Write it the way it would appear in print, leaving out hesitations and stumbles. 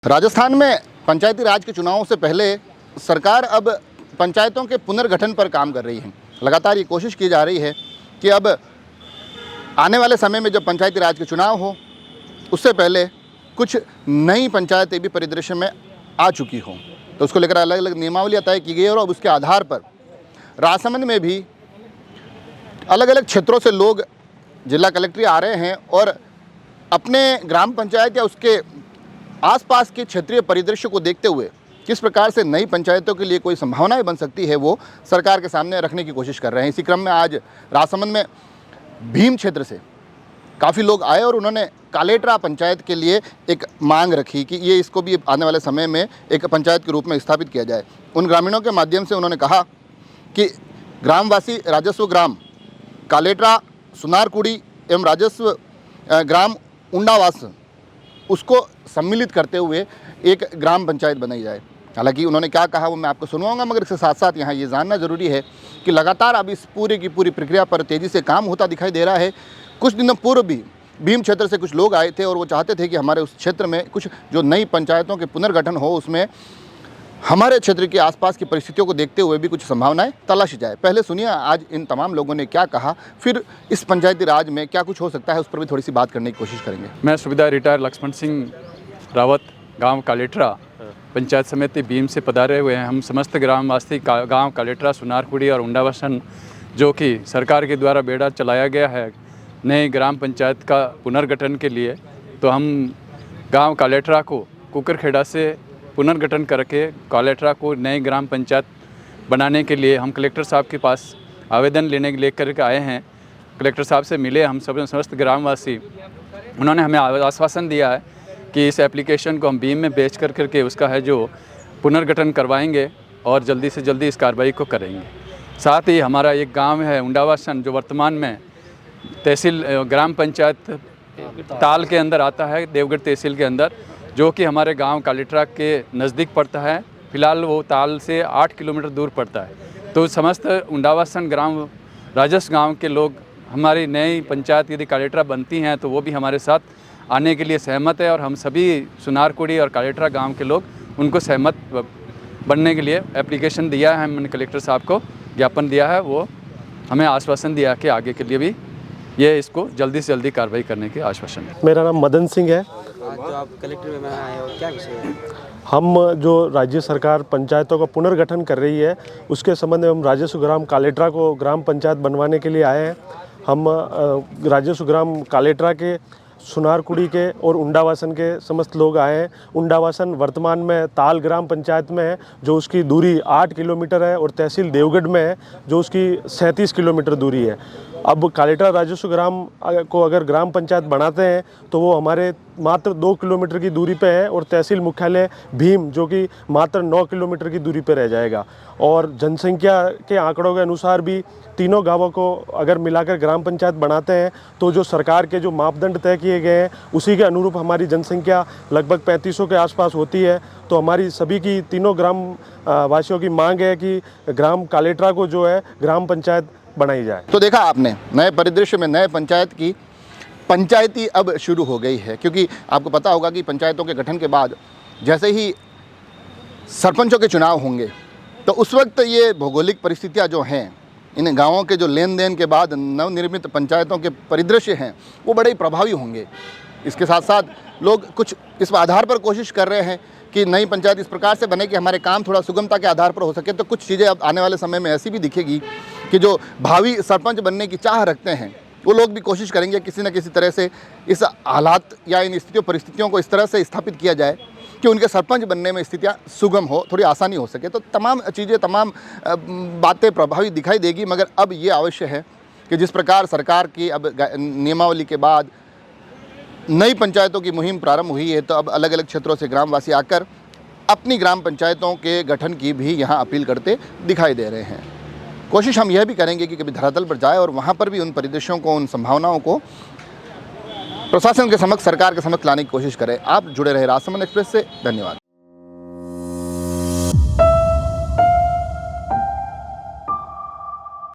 राजस्थान में पंचायती राज के चुनावों से पहले सरकार अब पंचायतों के पुनर्गठन पर काम कर रही है। लगातार ये कोशिश की जा रही है कि अब आने वाले समय में जब पंचायती राज के चुनाव हो उससे पहले कुछ नई पंचायतें भी परिदृश्य में आ चुकी हों, तो उसको लेकर अलग अलग नियमावलियाँ तय की गई और अब उसके आधार पर राजसमंद में भी अलग अलग क्षेत्रों से लोग जिला कलेक्ट्री आ रहे हैं और अपने ग्राम पंचायत या उसके आसपास के क्षेत्रीय परिदृश्य को देखते हुए किस प्रकार से नई पंचायतों के लिए कोई संभावनाएं बन सकती है वो सरकार के सामने रखने की कोशिश कर रहे हैं। इसी क्रम में आज राजसमंद में भीम क्षेत्र से काफ़ी लोग आए और उन्होंने कालेटरा पंचायत के लिए एक मांग रखी कि ये इसको भी आने वाले समय में एक पंचायत के रूप में स्थापित किया जाए। उन ग्रामीणों के माध्यम से उन्होंने कहा कि ग्रामवासी राजस्व ग्राम कालेटरा सुनारकुड़ी एवं राजस्व ग्राम उंडावास उसको सम्मिलित करते हुए एक ग्राम पंचायत बनाई जाए। हालांकि उन्होंने क्या कहा वो मैं आपको सुनवाऊंगा, मगर इसके साथ साथ यहाँ ये जानना ज़रूरी है कि लगातार अब इस पूरी की पूरी प्रक्रिया पर तेज़ी से काम होता दिखाई दे रहा है। कुछ दिनों पूर्व भी भीम क्षेत्र से कुछ लोग आए थे और वो चाहते थे कि हमारे उस क्षेत्र में कुछ जो नई पंचायतों के पुनर्गठन हो उसमें हमारे क्षेत्र के आसपास की परिस्थितियों को देखते हुए भी कुछ संभावनाएं तलाशी जाए। पहले सुनिए आज इन तमाम लोगों ने क्या कहा, फिर इस पंचायती राज में क्या कुछ हो सकता है उस पर भी थोड़ी सी बात करने की कोशिश करेंगे। मैं सुविधा रिटायर लक्ष्मण सिंह रावत गांव कालेटरा पंचायत समिति भीम से पधारे हुए हैं। हम समस्त ग्रामवासी गांव कालेटरा सुनारकुड़ी और उंडावासन जो कि सरकार के द्वारा बेड़ा चलाया गया है नए ग्राम पंचायत का पुनर्गठन के लिए, तो हम गाँव कालेटरा को कुकरखेड़ा से पुनर्गठन करके कालेटरा को नए ग्राम पंचायत बनाने के लिए हम कलेक्टर साहब के पास आवेदन लेकर के आए हैं। कलेक्टर साहब से मिले हम सब समस्त ग्रामवासी। उन्होंने हमें आश्वासन दिया है कि इस एप्लीकेशन को हम भीम में बेच करके उसका है जो पुनर्गठन करवाएंगे और जल्दी से जल्दी इस कार्रवाई को करेंगे। साथ ही हमारा एक गाँव है उंडावासन जो वर्तमान में तहसील ग्राम पंचायत ताल के अंदर आता है, देवगढ़ तहसील के अंदर, जो कि हमारे गांव कालेटरा के नज़दीक पड़ता है। फिलहाल वो ताल से 8 किलोमीटर दूर पड़ता है। तो समस्त उंडावासन ग्राम राजस्व गांव के लोग हमारी नई पंचायत यदि कालेटरा बनती हैं तो वो भी हमारे साथ आने के लिए सहमत है और हम सभी सुनारकुड़ी और कालेटरा गांव के लोग उनको सहमत बनने के लिए एप्लीकेशन दिया है। हमने कलेक्टर साहब को ज्ञापन दिया है, वो हमें आश्वासन दिया कि आगे के लिए भी ये इसको जल्दी से जल्दी कार्रवाई करने के आश्वासन है। मेरा नाम मदन सिंह है। आज जो आप कलेक्टर में आए हो क्या विषय है? हम जो राज्य सरकार पंचायतों का पुनर्गठन कर रही है उसके संबंध में हम राजस्व ग्राम कालेटरा को ग्राम पंचायत बनवाने के लिए आए हैं। हम राजस्व ग्राम कालेटरा के सुनारकुड़ी के और उंडावासन के समस्त लोग आए हैं। उंडावासन वर्तमान में ताल ग्राम पंचायत में है जो उसकी दूरी 8 किलोमीटर है और तहसील देवगढ़ में है जो उसकी 37 किलोमीटर दूरी है। अब कालेटरा राजस्व ग्राम को अगर ग्राम पंचायत बनाते हैं तो वो हमारे मात्र 2 किलोमीटर की दूरी पे है और तहसील मुख्यालय भीम जो कि मात्र 9 किलोमीटर की दूरी पे रह जाएगा। और जनसंख्या के आंकड़ों के अनुसार भी तीनों गांवों को अगर मिलाकर ग्राम पंचायत बनाते हैं तो जो सरकार के जो मापदंड तय किए गए हैं उसी के अनुरूप हमारी जनसंख्या लगभग 3500 के आसपास होती है। तो हमारी सभी की तीनों ग्राम वासियों की मांग है कि ग्राम कालेटरा को जो है ग्राम पंचायत बनाई जाए। तो देखा आपने नए परिदृश्य में नए पंचायत की पंचायती अब शुरू हो गई है, क्योंकि आपको पता होगा कि पंचायतों के गठन के बाद जैसे ही सरपंचों के चुनाव होंगे तो उस वक्त ये भौगोलिक परिस्थितियां जो हैं इन गांवों के जो लेन देन के बाद नवनिर्मित पंचायतों के परिदृश्य हैं वो बड़े ही प्रभावी होंगे। इसके साथ साथ लोग कुछ इस आधार पर कोशिश कर रहे हैं कि नई पंचायत इस प्रकार से बने कि हमारे काम थोड़ा सुगमता के आधार पर हो सके। तो कुछ चीज़ें अब आने वाले समय में ऐसी भी दिखेगी कि जो भावी सरपंच बनने की चाह रखते हैं वो लोग भी कोशिश करेंगे किसी न किसी तरह से इस हालात या इन स्थितियों परिस्थितियों को इस तरह से स्थापित किया जाए कि उनके सरपंच बनने में स्थितियाँ सुगम हो, थोड़ी आसानी हो सके। तो तमाम चीज़ें तमाम बातें प्रभावी दिखाई देगी, मगर अब ये अवश्य है कि जिस प्रकार सरकार की अब नियमावली के बाद नई पंचायतों की मुहिम प्रारंभ हुई है तो अब अलग अलग क्षेत्रों से ग्रामवासी आकर अपनी ग्राम पंचायतों के गठन की भी यहाँ अपील करते दिखाई दे रहे हैं। कोशिश हम यह भी करेंगे कि कभी धरातल पर जाए और वहाँ पर भी उन परिदृश्यों को, उन संभावनाओं को प्रशासन के समक्ष, सरकार के समक्ष लाने की कोशिश करें। आप जुड़े रहे राजसमंद एक्सप्रेस से। धन्यवाद।